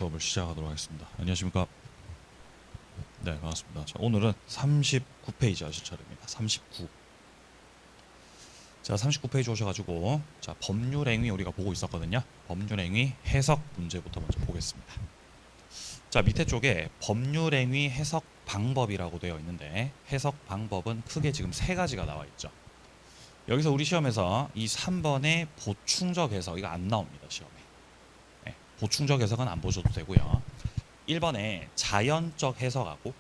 수업을 시작하도록 하겠습니다. 안녕하십니까? 네, 반갑습니다. 자, 오늘은 39페이지 하실 차례입니다. 39. 자, 39페이지 오셔가지고 자, 법률행위 우리가 보고 있었거든요. 법률행위 해석 문제부터 먼저 보겠습니다. 자, 밑에 쪽에 법률행위 해석 방법이라고 되어 있는데 해석 방법은 크게 지금 세 가지가 나와 있죠. 여기서 우리 시험에서 이 3번의 보충적 해석 이거 안 나옵니다. 시험에. 네, 보충적 해석은 안 보셔도 되고요. 1번에 자연적 해석하고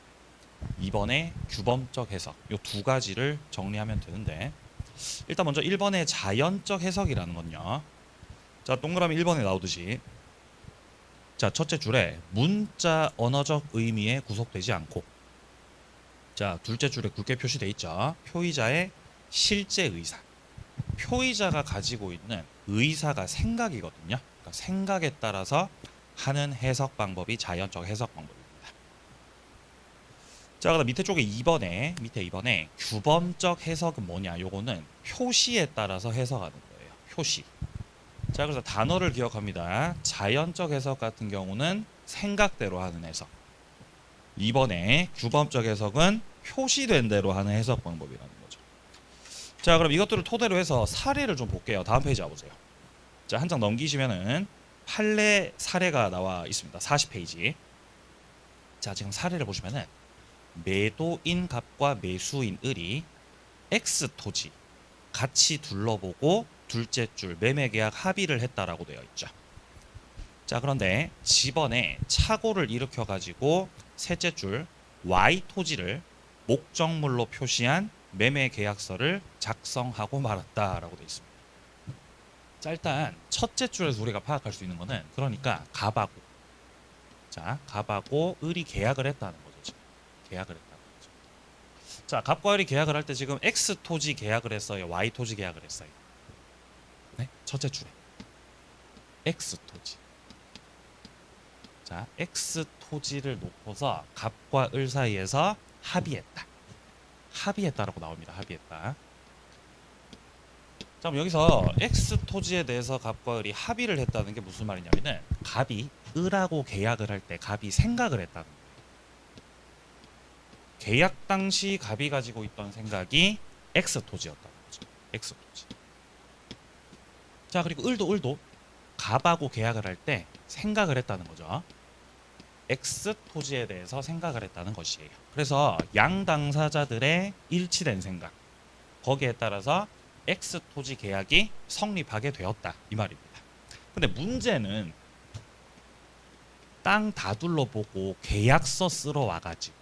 2번에 규범적 해석 이 두 가지를 정리하면 되는데 일단 먼저 1번의 자연적 해석이라는 건요. 자, 동그라미 1번에 나오듯이 자, 첫째 줄에 문자 언어적 의미에 구속되지 않고 자, 둘째 줄에 굵게 표시되어 있죠. 표의자의 실제 의사. 표의자가 가지고 있는 의사가 생각이거든요. 그러니까 생각에 따라서 하는 해석 방법이 자연적 해석 방법입니다. 자, 그다음 밑에 쪽에 2번에 밑에 2번에 규범적 해석은 뭐냐? 요거는 표시에 따라서 해석하는 거예요. 표시. 자, 그래서 단어를 기억합니다. 자연적 해석 같은 경우는 생각대로 하는 해석. 2번에 규범적 해석은 표시된 대로 하는 해석 방법이라는 거죠. 자, 그럼 이것들을 토대로 해서 사례를 좀 볼게요. 다음 페이지 와보세요. 자, 한 장 넘기시면은 판례 사례가 나와 있습니다. 40페이지. 자, 지금 사례를 보시면은 매도인 갑과 매수인 을이 X 토지 같이 둘러보고 둘째 줄 매매 계약 합의를 했다라고 되어 있죠. 자, 그런데 집원에 착오를 일으켜 가지고 셋째 줄 Y 토지를 목적물로 표시한 매매 계약서를 작성하고 말았다라고 되어 있습니다. 자, 일단 첫째 줄에서 우리가 파악할 수 있는 거는 그러니까 갑하고 자, 갑하고 을이 계약을 했다는 거죠. 지금. 계약을 했다는 거죠. 자, 갑과 을이 계약을 할 때 지금 X 토지 계약을 했어요. Y 토지 계약을 했어요. 네? 첫째 줄에 X 토지. 자, X 토지를 놓고서 갑과 을 사이에서 합의했다. 합의했다라고 나옵니다. 합의했다. 자, 그럼 여기서 X 토지에 대해서 갑과 을이 합의를 했다는 게 무슨 말이냐면은 갑이 을하고 계약을 할 때 갑이 생각을 했다는 거예요. 계약 당시 갑이 가지고 있던 생각이 X 토지였다는 거죠. X 토지. 자, 그리고 을도 갑하고 계약을 할 때 생각을 했다는 거죠. X 토지에 대해서 생각을 했다는 것이에요. 그래서 양 당사자들의 일치된 생각 거기에 따라서 X 토지 계약이 성립하게 되었다 이 말입니다. 근데 문제는 땅 다 둘러보고 계약서 쓰러 와가지고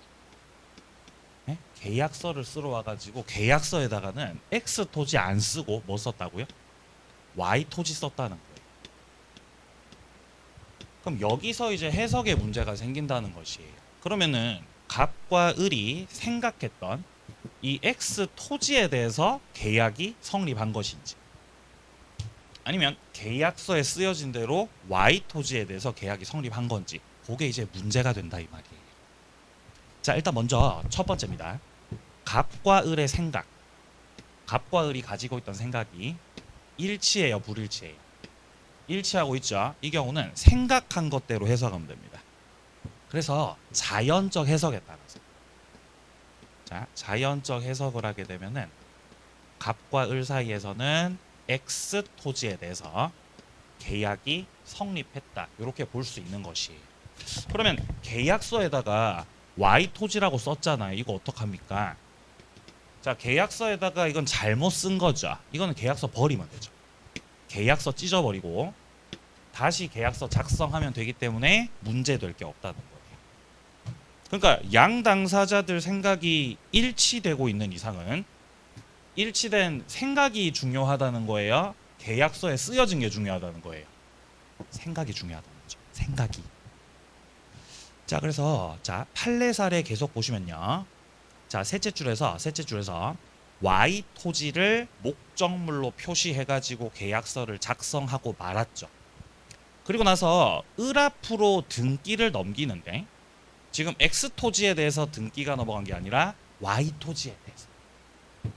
네? 계약서를 쓰러 와가지고 계약서에다가는 X 토지 안 쓰고 뭐 썼다고요? Y 토지 썼다는 거예요. 그럼 여기서 이제 해석의 문제가 생긴다는 것이에요. 그러면은 갑과 을이 생각했던 이 X 토지에 대해서 계약이 성립한 것인지 아니면 계약서에 쓰여진 대로 Y 토지에 대해서 계약이 성립한 건지 그게 이제 문제가 된다 이 말이에요. 자, 일단 먼저 첫 번째입니다. 갑과 을의 생각. 갑과 을이 가지고 있던 생각이 일치해요, 불일치해요? 일치하고 있죠. 이 경우는 생각한 것대로 해석하면 됩니다. 그래서 자연적 해석에 따라서 자, 자연적 해석을 하게 되면은 갑과 을 사이에서는 X 토지에 대해서 계약이 성립했다. 이렇게 볼 수 있는 것이에요. 그러면 계약서에다가 Y 토지라고 썼잖아요. 이거 어떡합니까? 자, 계약서에다가 이건 잘못 쓴 거죠. 이거는 계약서 버리면 되죠. 계약서 찢어버리고 다시 계약서 작성하면 되기 때문에 문제될 게 없다는 거예요. 그러니까 양 당사자들 생각이 일치되고 있는 이상은 일치된 생각이 중요하다는 거예요. 계약서에 쓰여진 게 중요하다는 거예요. 생각이 중요하다는 거죠. 생각이. 자, 그래서 자, 판례 사례 계속 보시면요. 자, 셋째 줄에서 Y 토지를 목적물로 표시해가지고 계약서를 작성하고 말았죠. 그리고 나서 을 앞으로 등기를 넘기는데 지금 X 토지에 대해서 등기가 넘어간 게 아니라 Y 토지에 대해서.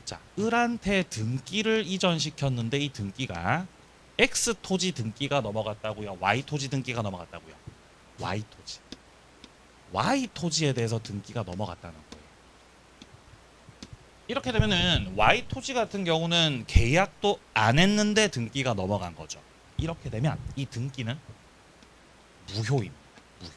자, 을한테 등기를 이전시켰는데 이 등기가 X 토지 등기가 넘어갔다고요? Y 토지 등기가 넘어갔다고요? Y 토지. Y 토지에 대해서 등기가 넘어갔다는 거예요. 이렇게 되면은 Y 토지 같은 경우는 계약도 안 했는데 등기가 넘어간 거죠. 이렇게 되면 이 등기는 무효입니다. 무효.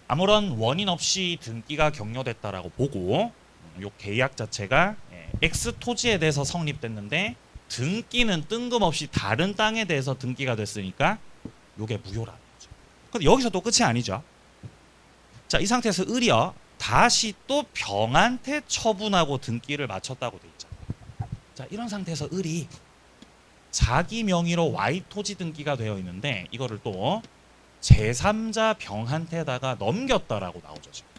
아무런 원인 없이 등기가 격려됐다라고 보고 요 계약 자체가 X 토지에 대해서 성립됐는데 등기는 뜬금없이 다른 땅에 대해서 등기가 됐으니까 요게 무효라는 거죠. 근데 여기서 또 끝이 아니죠. 자, 이 상태에서 을이요 다시 또 병한테 처분하고 등기를 마쳤다고 돼 있잖아요. 자, 이런 상태에서 을이 자기 명의로 Y 토지 등기가 되어 있는데 이거를 또 제3자 병한테다가 넘겼다라고 나오죠. 지금.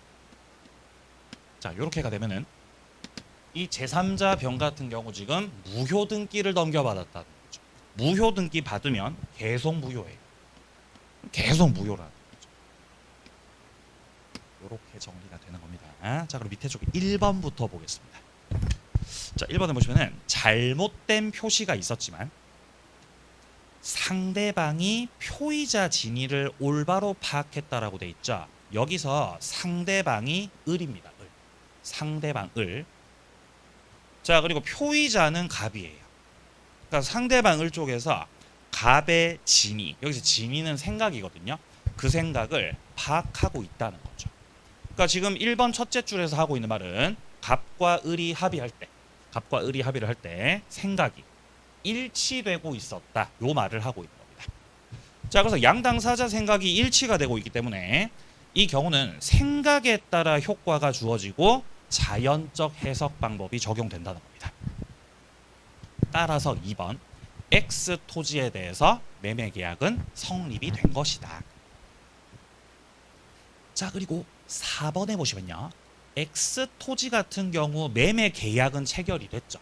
자, 요렇게가 되면은 이 제3자 병 같은 경우 지금 무효 등기를 넘겨받았다는 거죠. 무효 등기 받으면 계속 무효예요. 계속 무효라는 거죠. 요렇게 정리가 되는 겁니다. 자, 그럼 밑에 쪽에 1번부터 보겠습니다. 자, 1번에 보시면은 잘못된 표시가 있었지만 상대방이 표의자 진위를 올바로 파악했다라고 돼 있죠. 여기서 상대방이 을입니다. 을. 상대방 을. 자, 그리고 표의자는 갑이에요. 그러니까 상대방 을 쪽에서 갑의 진위, 여기서 진위는 생각이거든요. 그 생각을 파악하고 있다는 거죠. 그러니까 지금 1번 첫째 줄에서 하고 있는 말은 갑과 을이 합의할 때, 갑과 을이 합의를 할 때 생각이 일치되고 있었다. 요 말을 하고 있는 겁니다. 자, 그래서 양당사자 생각이 일치가 되고 있기 때문에 이 경우는 생각에 따라 효과가 주어지고 자연적 해석 방법이 적용된다는 겁니다. 따라서 2번 X 토지에 대해서 매매 계약은 성립이 된 것이다. 자, 그리고 4번에 보시면요. X 토지 같은 경우 매매 계약은 체결이 됐죠.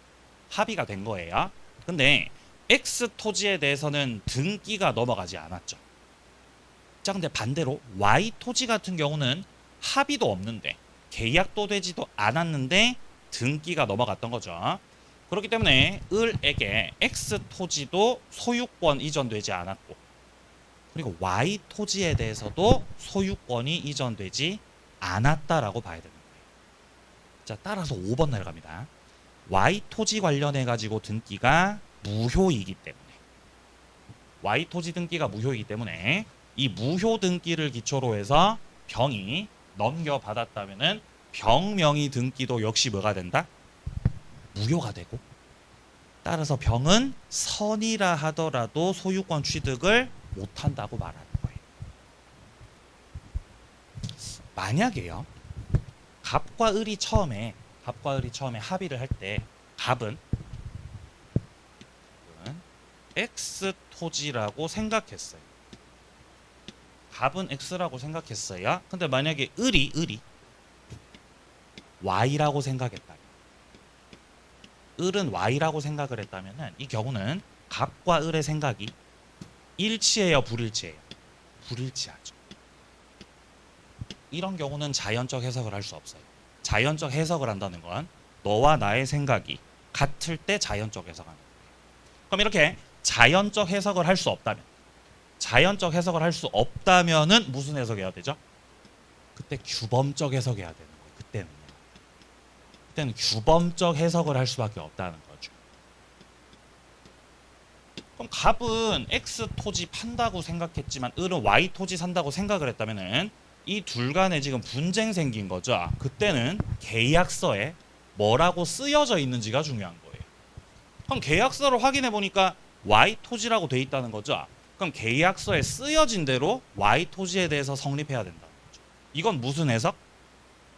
합의가 된 거예요. 근데 X 토지에 대해서는 등기가 넘어가지 않았죠. 자, 근데 반대로 Y 토지 같은 경우는 합의도 없는데 계약도 되지도 않았는데 등기가 넘어갔던 거죠. 그렇기 때문에 을에게 X 토지도 소유권 이전되지 않았고 그리고 Y 토지에 대해서도 소유권이 이전되지 않았다라고 봐야 되는 거예요. 자, 따라서 5번 내려갑니다. Y 토지 관련해 가지고 등기가 무효이기 때문에 Y 토지 등기가 무효이기 때문에 이 무효 등기를 기초로 해서 병이 넘겨받았다면은 병명의 등기도 역시 뭐가 된다? 무효가 되고 따라서 병은 선이라 하더라도 소유권 취득을 못한다고 말하는 거예요. 만약에요 갑과 을이 처음에 합의를 할 때 갑은 X 토지라고 생각했어요. 갑은 X라고 생각했어요. 근데 만약에 을이 Y라고 생각했다면 을은 Y라고 생각을 했다면 이 경우는 갑과 을의 생각이 일치해요, 불일치해요? 불일치하죠. 이런 경우는 자연적 해석을 할 수 없어요. 자연적 해석을 한다는 건 너와 나의 생각이 같을 때 자연적 해석하는 거예요. 그럼 이렇게 자연적 해석을 할 수 없다면 은 무슨 해석해야 되죠? 그때 규범적 해석해야 되는 거예요. 그때는 규범적 해석을 할 수밖에 없다는 거죠. 그럼 갑은 X 토지 판다고 생각했지만 을은 Y 토지 산다고 생각을 했다면은 이 둘 간에 지금 분쟁 생긴 거죠. 그때는 계약서에 뭐라고 쓰여져 있는지가 중요한 거예요. 그럼 계약서를 확인해 보니까 Y 토지라고 돼 있다는 거죠. 그럼 계약서에 쓰여진 대로 Y 토지에 대해서 성립해야 된다는 거죠. 이건 무슨 해석?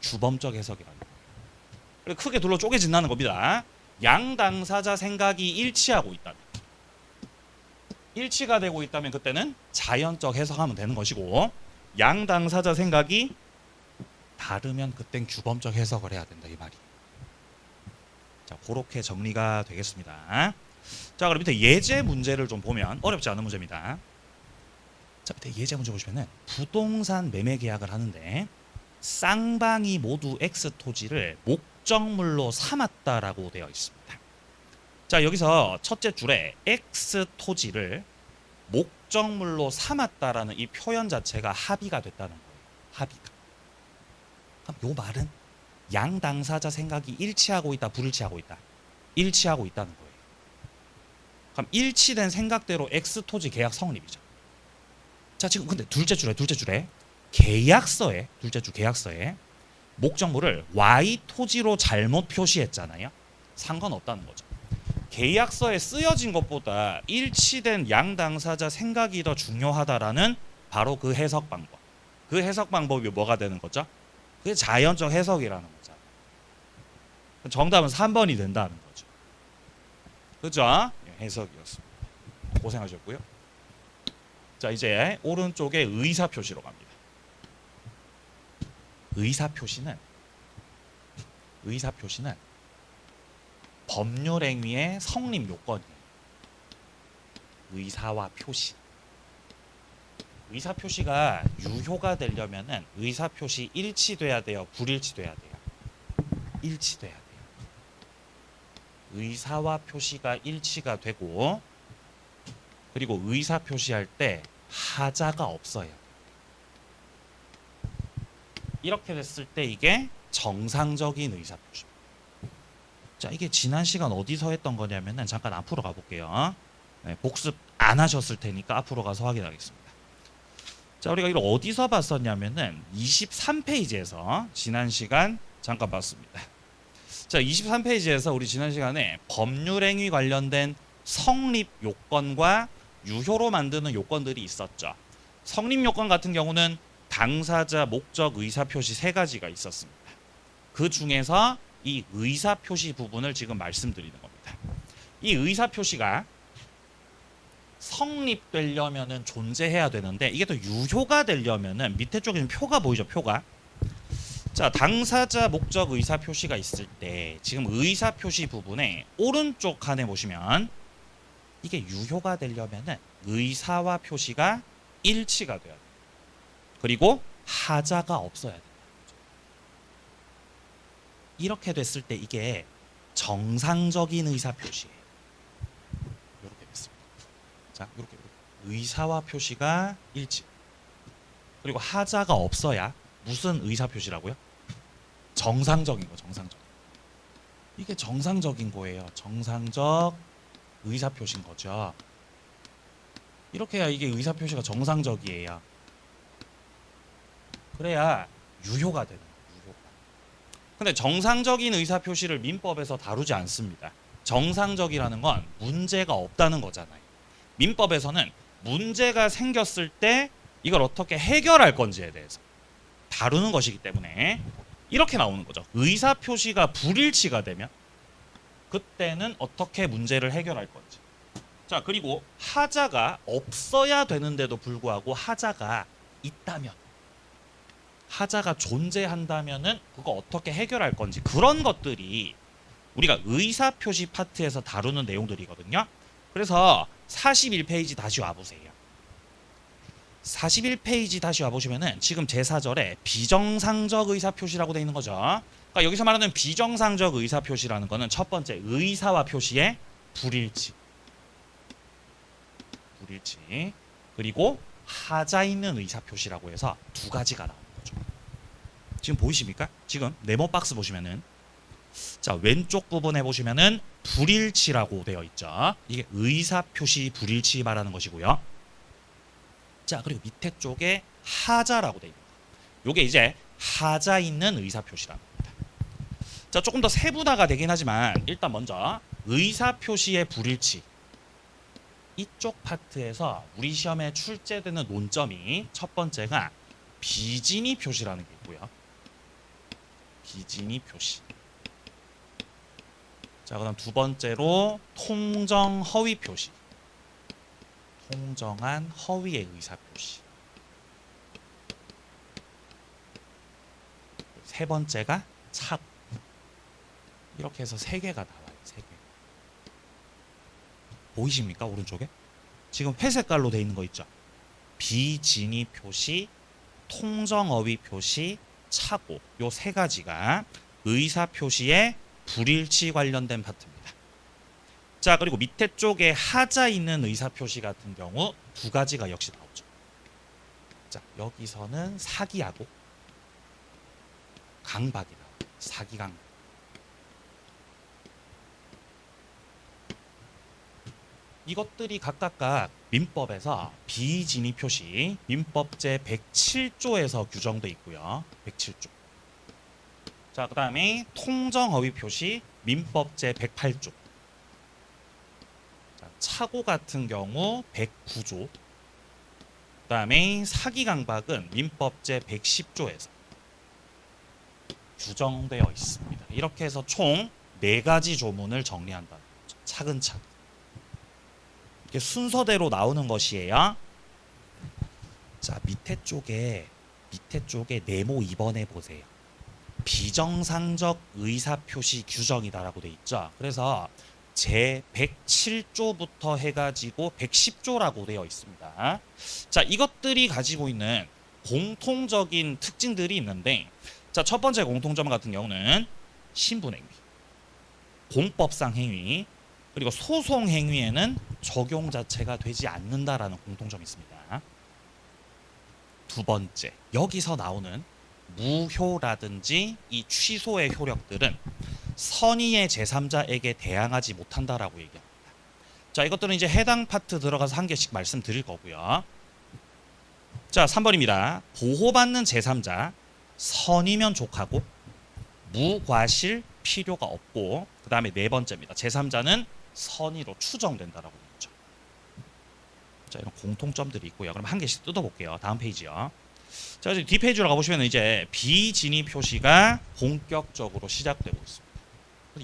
규범적 해석이라는 거예요. 크게 둘로 쪼개진다는 겁니다. 양 당사자 생각이 일치하고 있다면, 일치가 되고 있다면 그때는 자연적 해석하면 되는 것이고 양 당사자 생각이 다르면 그땐 규범적 해석을 해야 된다 이 말이에요. 자, 그렇게 정리가 되겠습니다. 자, 그럼 밑에 예제 문제를 좀 보면 어렵지 않은 문제입니다. 자, 밑에 예제 문제 보시면은 부동산 매매 계약을 하는데 쌍방이 모두 X 토지를 목적물로 삼았다라고 되어 있습니다. 자, 여기서 첫째 줄에 X 토지를 목적물로 삼았다라는 이 표현 자체가 합의가 됐다는 거예요. 합의가. 그럼 요 말은 양 당사자 생각이 일치하고 있다, 불일치하고 있다? 일치하고 있다는 거예요. 그럼 일치된 생각대로 X 토지 계약 성립이죠. 자, 지금 근데 둘째 줄에 계약서에 둘째 줄 계약서에 목적물을 Y 토지로 잘못 표시했잖아요. 상관없다는 거죠. 계약서에 쓰여진 것보다 일치된 양 당사자 생각이 더 중요하다라는 바로 그 해석 방법. 그 해석 방법이 뭐가 되는 거죠? 그게 자연적 해석이라는 거죠. 정답은 3번이 된다는 거죠. 그죠? 해석이었습니다. 고생하셨고요. 자, 이제 오른쪽에 의사 표시로 갑니다. 의사 표시는 법률 행위의 성립 요건이에요. 의사와 표시. 의사 표시가 유효가 되려면은 의사 표시 일치돼야 돼요, 불일치돼야 돼요? 일치돼야 돼요. 의사와 표시가 일치가 되고, 그리고 의사 표시할 때 하자가 없어요. 이렇게 됐을 때 이게 정상적인 의사 표시. 자, 이게 지난 시간 어디서 했던 거냐면은 잠깐 앞으로 가볼게요. 네, 복습 안 하셨을 테니까 앞으로 가서 확인하겠습니다. 자, 우리가 이걸 어디서 봤었냐면은 23페이지에서 지난 시간 잠깐 봤습니다. 자, 23페이지에서 우리 지난 시간에 법률행위 관련된 성립 요건과 유효로 만드는 요건들이 있었죠. 성립 요건 같은 경우는 당사자, 목적, 의사표시 세 가지가 있었습니다. 그 중에서 이 의사표시 부분을 지금 말씀드리는 겁니다. 이 의사표시가 성립되려면은 존재해야 되는데, 이게 또 유효가 되려면은 밑에 쪽에 표가 보이죠? 표가. 자, 당사자, 목적, 의사표시가 있을 때 지금 의사표시 부분에 오른쪽 칸에 보시면 이게 유효가 되려면은 의사와 표시가 일치가 돼야 돼요. 그리고 하자가 없어야 돼요. 이렇게 됐을 때 이게 정상적인 의사표시예요. 이렇게 됐습니다. 자, 이렇게 의사와 표시가 일치. 그리고 하자가 없어야 무슨 의사표시라고요? 정상적인 거, 정상적. 이게 정상적인 거예요. 정상적 의사표시인 거죠. 이렇게 해야 이게 의사표시가 정상적이에요. 그래야 유효가 되는 거예요. 유효가. 근데 정상적인 의사표시를 민법에서 다루지 않습니다. 정상적이라는 건 문제가 없다는 거잖아요. 민법에서는 문제가 생겼을 때 이걸 어떻게 해결할 건지에 대해서 다루는 것이기 때문에 이렇게 나오는 거죠. 의사표시가 불일치가 되면 그때는 어떻게 문제를 해결할 건지. 자, 그리고 하자가 없어야 되는데도 불구하고 하자가 있다면, 하자가 존재한다면은 그거 어떻게 해결할 건지, 그런 것들이 우리가 의사표시 파트에서 다루는 내용들이거든요. 그래서 41페이지 다시 와보세요. 41페이지 다시 와보시면은 지금 제4절에 비정상적 의사표시라고 되어 있는 거죠. 그러니까 여기서 말하는 비정상적 의사표시라는 거는 첫 번째 의사와 표시의 불일치. 그리고 하자 있는 의사표시라고 해서 두 가지가 나오는 거죠. 지금 보이십니까? 지금 네모 박스 보시면은, 자, 왼쪽 부분에 보시면은 불일치라고 되어 있죠. 이게 의사표시 불일치 말하는 것이고요. 자, 그리고 밑에 쪽에 하자라고 되어 있습니다. 요게 이제 하자 있는 의사표시라는 겁니다. 자, 조금 더 세분화가 되긴 하지만 일단 먼저 의사표시의 불일치, 이쪽 파트에서 우리 시험에 출제되는 논점이 첫 번째가 비진위 표시라는 게 있고요. 비진위 표시. 자, 그다음 두 번째로 통정 허위 표시. 통정한 허위의 의사표시. 세 번째가 착. 이렇게 해서 세 개가 나와요. 세 개. 보이십니까? 오른쪽에? 지금 회색깔로 되어 있는 거 있죠? 비진위 표시, 통정어휘 표시, 착오. 요 세 가지가 의사표시의 불일치 관련된 파트입니다. 자, 그리고 밑에 쪽에 하자 있는 의사표시 같은 경우 두 가지가 역시 나오죠. 자, 여기서는 사기하고 강박이 나와요. 사기강. 이것들이 각각 민법에서 비진위 표시, 민법 제 107조에서 규정돼 있고요. 107조. 자, 그 다음에 통정허위 표시, 민법 제 108조. 자, 착오 같은 경우 109조. 그 다음에 사기 강박은 민법 제 110조에서 규정되어 있습니다. 이렇게 해서 총 4가지 조문을 정리한다는 거죠. 차근차근. 이렇게 순서대로 나오는 것이에요. 자, 밑에 쪽에 네모 2번에 보세요. 비정상적 의사표시 규정이다라고 돼 있죠. 그래서 제 107조부터 해가지고 110조라고 되어 있습니다. 자, 이것들이 가지고 있는 공통적인 특징들이 있는데, 자, 첫 번째 공통점 같은 경우는 신분행위, 공법상 행위, 그리고 소송 행위에는 적용 자체가 되지 않는다라는 공통점이 있습니다. 두 번째, 여기서 나오는 무효라든지 이 취소의 효력들은 선의의 제3자에게 대항하지 못한다라고 얘기합니다. 자, 이것들은 이제 해당 파트 들어가서 한 개씩 말씀드릴 거고요. 자, 3번입니다. 보호받는 제3자, 선의면 족하고 무과실 필요가 없고, 그 다음에 네 번째입니다. 제3자는 선의로 추정된다라고 되죠. 자, 이런 공통점들이 있고요. 그럼 한 개씩 뜯어볼게요. 다음 페이지요. 자, 이제 뒷페이지로 가보시면 이제 비진위 표시가 본격적으로 시작되고 있습니다.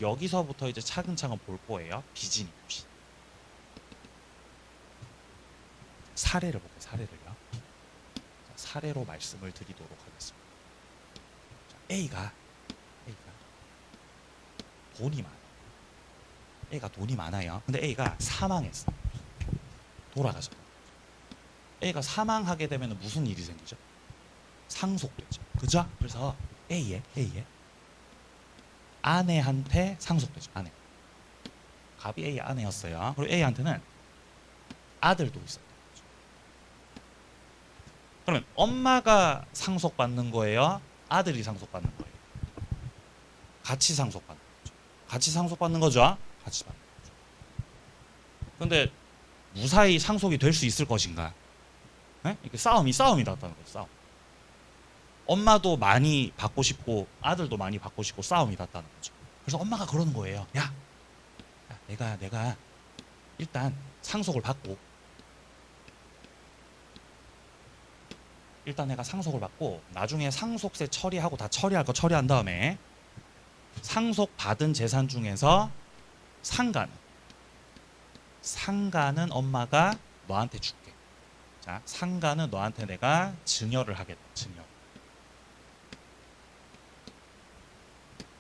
여기서부터 이제 차근차근 볼 거예요. 비진위 표시. 사례를 볼게요. 사례를요. 자, 사례로 말씀을 드리도록 하겠습니다. 자, A가 돈이 많아요. A가 돈이 많아요. 근데 A가 사망했어. 돌아가서. A가 사망하게 되면 무슨 일이 생기죠? 상속되죠. 그죠? 그래서 A의 아내한테 상속되죠. 아내. 갑이 A의 아내였어요. 그리고 A한테는 아들도 있었던 거죠. 그러면 엄마가 상속받는 거예요? 아들이 상속받는 거예요? 같이 상속받는 거죠. 같이 상속받는 거죠. 같이 받는 거죠. 그런데 무사히 상속이 될 수 있을 것인가? 네? 이렇게 싸움이 났다는 거죠. 싸움. 엄마도 많이 받고 싶고 아들도 많이 받고 싶고 싸움이 났다는 거죠. 그래서 엄마가 그러는 거예요. 야, 내가 일단 상속을 받고 나중에 상속세 처리하고 다 처리할 거 처리한 다음에 상속받은 재산 중에서 상가는 엄마가 너한테 줄게. 자, 상가는 너한테 내가 증여를 하겠다. 증여.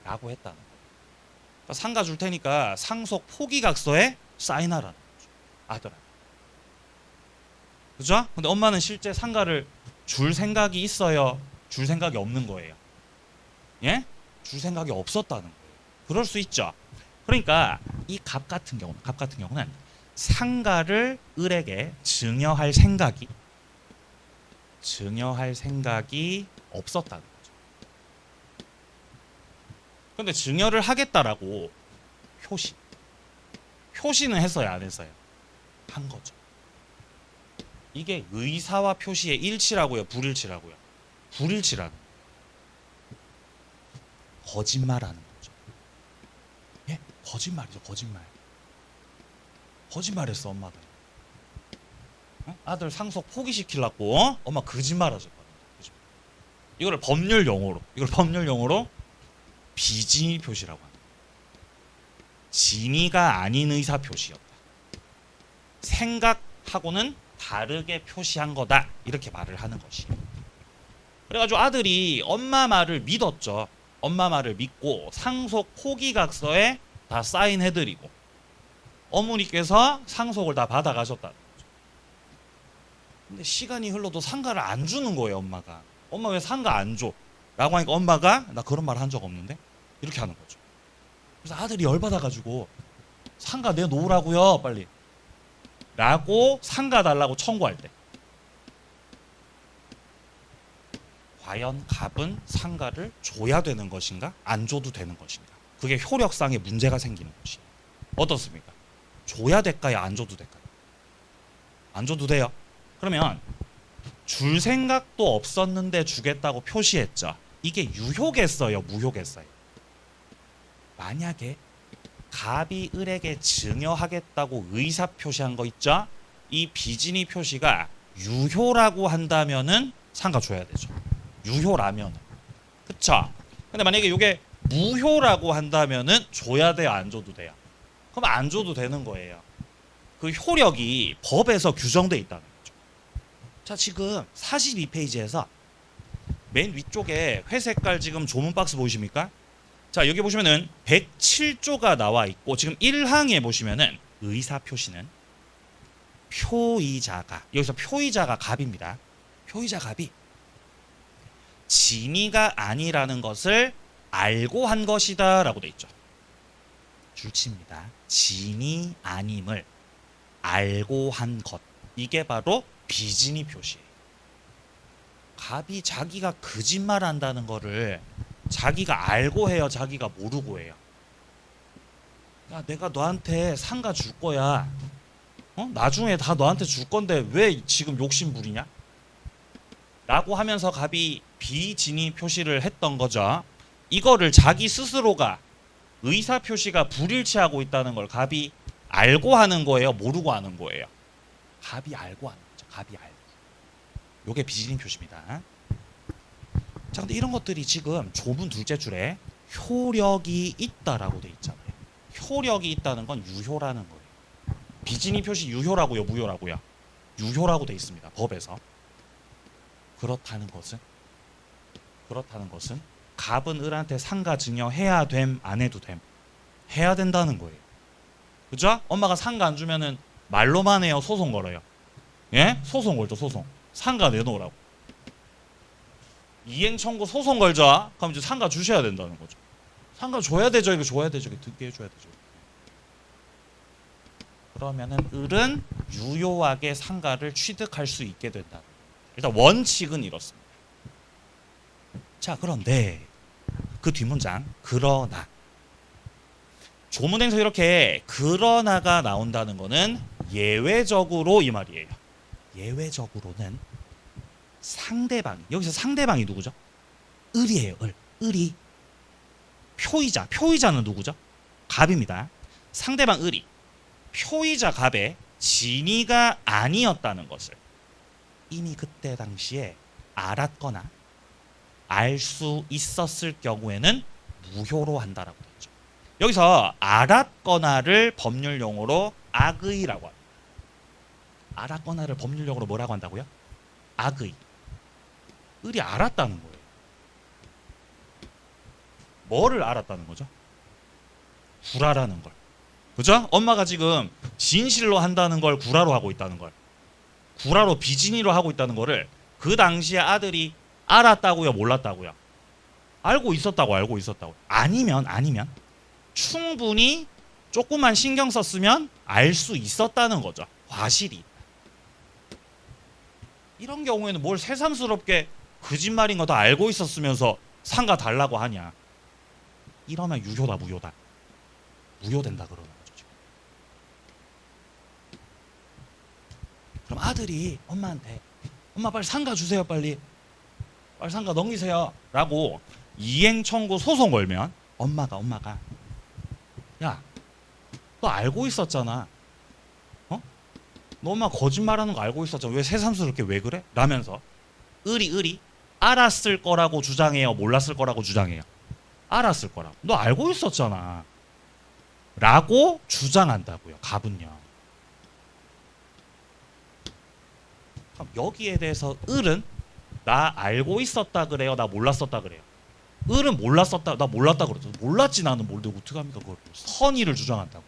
라고 했다는 거예요. 그러니까 상가 줄 테니까 상속 포기각서에 사인하라는 거죠. 아들아. 그죠? 근데 엄마는 실제 상가를 줄 생각이 있어요? 줄 생각이 없는 거예요? 예? 줄 생각이 없었다는 거예요. 그럴 수 있죠. 그러니까 이 갑 같은 경우는 상가를 을에게 증여할 생각이 없었다는 거죠. 근데 증여를 하겠다라고 표시는 했어요, 안 했어요? 한 거죠. 이게 의사와 표시의 일치라고요, 불일치라고요? 불일치라는 거예요. 거짓말하는 거죠. 예? 거짓말이죠, 거짓말. 거짓말했어, 엄마가. 아들 상속 포기시키려고 엄마 거짓말하셨거든요. 이걸 법률 용어로 비진위 표시라고 합니다. 진위가 아닌 의사 표시였다. 생각하고는 다르게 표시한 거다. 이렇게 말을 하는 것이에요. 그래가지고 아들이 엄마 말을 믿었죠. 엄마 말을 믿고 상속 포기각서에 다 사인해드리고 어머니께서 상속을 다 받아가셨다는 거죠. 근데 시간이 흘러도 상가를 안 주는 거예요, 엄마가. 엄마 왜 상가 안 줘? 라고 하니까 엄마가 나 그런 말 한 적 없는데? 이렇게 하는 거죠. 그래서 아들이 열받아가지고 상가 내놓으라고요 빨리 라고 상가 달라고 청구할 때 과연 갑은 상가를 줘야 되는 것인가 안 줘도 되는 것인가 그게 효력상의 문제가 생기는 것이에요. 어떻습니까? 줘야 될까요 안 줘도 될까요? 안 줘도 돼요. 그러면 줄 생각도 없었는데 주겠다고 표시했죠. 이게 유효겠어요 무효겠어요? 만약에 갑이 을에게 증여하겠다고 의사 표시한 거 있죠? 이 비진이 표시가 유효라고 한다면은 상가 줘야 되죠. 유효라면은. 그쵸? 근데 만약에 이게 무효라고 한다면은 줘야 돼요 안 줘도 돼요? 그럼 안 줘도 되는 거예요. 그 효력이 법에서 규정돼 있다는 거죠. 자 지금 42페이지에서 맨 위쪽에 회색깔 지금 조문 박스 보이십니까? 자 여기 보시면은 107조가 나와 있고 지금 1항에 보시면은 의사 표시는 표의자가 여기서 표의자가 갑입니다. 표의자 갑이 진위가 아니라는 것을 알고 한 것이다 라고 돼 있죠. 줄칩니다. 진위 아님을 알고 한 것 이게 바로 비진위 표시예요. 갑이 자기가 거짓말 한다는 거를 자기가 알고 해요 자기가 모르고 해요? 야 내가 너한테 상가 줄 거야 나중에 다 너한테 줄 건데 왜 지금 욕심 부리냐? 라고 하면서 갑이 비진위 표시를 했던 거죠. 이거를 자기 스스로가 의사 표시가 불일치하고 있다는 걸 갑이 알고 하는 거예요 모르고 하는 거예요? 갑이 알고 하는 거죠. 갑이 알고. 요게 비진위 표시입니다. 자 근데 이런 것들이 지금 조문 둘째 줄에 효력이 있다라고 돼 있잖아요. 효력이 있다는 건 유효라는 거예요. 비진위 표시 유효라고요 무효라고요? 유효라고 돼 있습니다 법에서. 그렇다는 것은 갑은 을한테 상가 증여해야 됨 안 해도 됨? 해야 된다는 거예요. 그죠? 엄마가 상가 안 주면은 말로만 해요 소송 걸어요? 예? 소송 걸죠 소송. 상가 내놓으라고. 이행 청구 소송 걸자. 그럼 이제 상가 주셔야 된다는 거죠. 상가 줘야 되죠. 이거 줘야 되죠. 이거 듣게 해줘야 되죠. 그러면은 을은 유효하게 상가를 취득할 수 있게 된다. 일단 원칙은 이렇습니다. 자 그런데 그 뒷문장 그러나 조문에서 이렇게 그러나가 나온다는 거는 예외적으로 이 말이에요. 예외적으로는 상대방 여기서 상대방이 누구죠? 을이에요. 을이 표의자는 누구죠? 갑입니다. 상대방 을이 표의자 갑의 진위가 아니었다는 것을 이미 그때 당시에 알았거나 알 수 있었을 경우에는 무효로 한다라고 했죠. 여기서 알았거나를 법률 용어로 악의라고 합니다. 알았거나를 법률 용어로 뭐라고 한다고요? 악의. 을이 알았다는 거예요. 뭐를 알았다는 거죠? 구라라는 걸. 그죠? 엄마가 지금 진실로 한다는 걸 구라로 하고 있다는 걸. 구라로 비진위로 하고 있다는 거를 그 당시에 아들이 알았다고요 몰랐다고요? 알고 있었다고. 아니면 충분히 조금만 신경 썼으면 알 수 있었다는 거죠. 과실이. 이런 경우에는 뭘 새삼스럽게 거짓말인 거 다 알고 있었으면서 상가 달라고 하냐? 이러면 유효다 무효다? 무효된다 그러는 거죠. 지금. 그럼 아들이 엄마한테 엄마 빨리 상가 주세요 빨리 상가 넘기세요 라고 이행 청구 소송 걸면 엄마가 야 너 알고 있었잖아. 너 엄마 거짓말하는 거 알고 있었잖아. 왜 새삼스럽게 왜 그래? 라면서 을이 알았을 거라고 주장해요 몰랐을 거라고 주장해요? 알았을 거라고. 너 알고 있었잖아 라고 주장한다고요. 갑은요. 그럼 여기에 대해서 을은 나 알고 있었다 그래요 나 몰랐었다 그래요? 을은 몰랐었다 나 몰랐다 그러죠. 몰랐지 나는 몰라 어떡합니까 그걸. 선의를 주장한다고.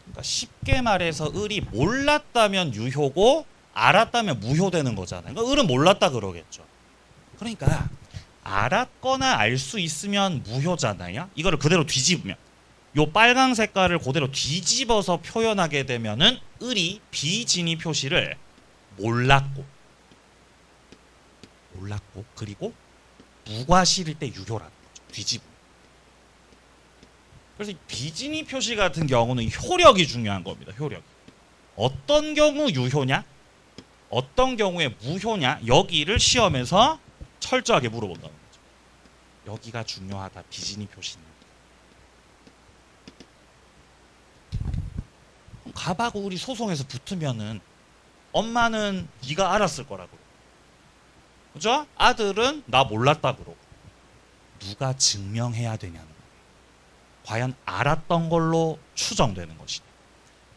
그러니까 쉽게 말해서 을이 몰랐다면 유효고 알았다면 무효되는 거잖아요. 그러니까 을은 몰랐다 그러겠죠. 그러니까 알았거나 알 수 있으면 무효잖아요. 이거를 그대로 뒤집으면 요 빨강 색깔을 그대로 뒤집어서 표현하게 되면은 을이 비진위 표시를 몰랐고 그리고 무과실일 때 유효라는 거죠. 뒤집으면. 그래서 이 비진위 표시 같은 경우는 효력이 중요한 겁니다. 효력. 어떤 경우 유효냐? 어떤 경우에 무효냐? 여기를 시험에서 철저하게 물어본다는 거죠. 여기가 중요하다. 비진위 표시는. 갑하고 을이 소송에서 붙으면은 엄마는 네가 알았을 거라고. 그죠? 아들은 나 몰랐다 그러고. 누가 증명해야 되냐는 거예요. 과연 알았던 걸로 추정되는 것이냐,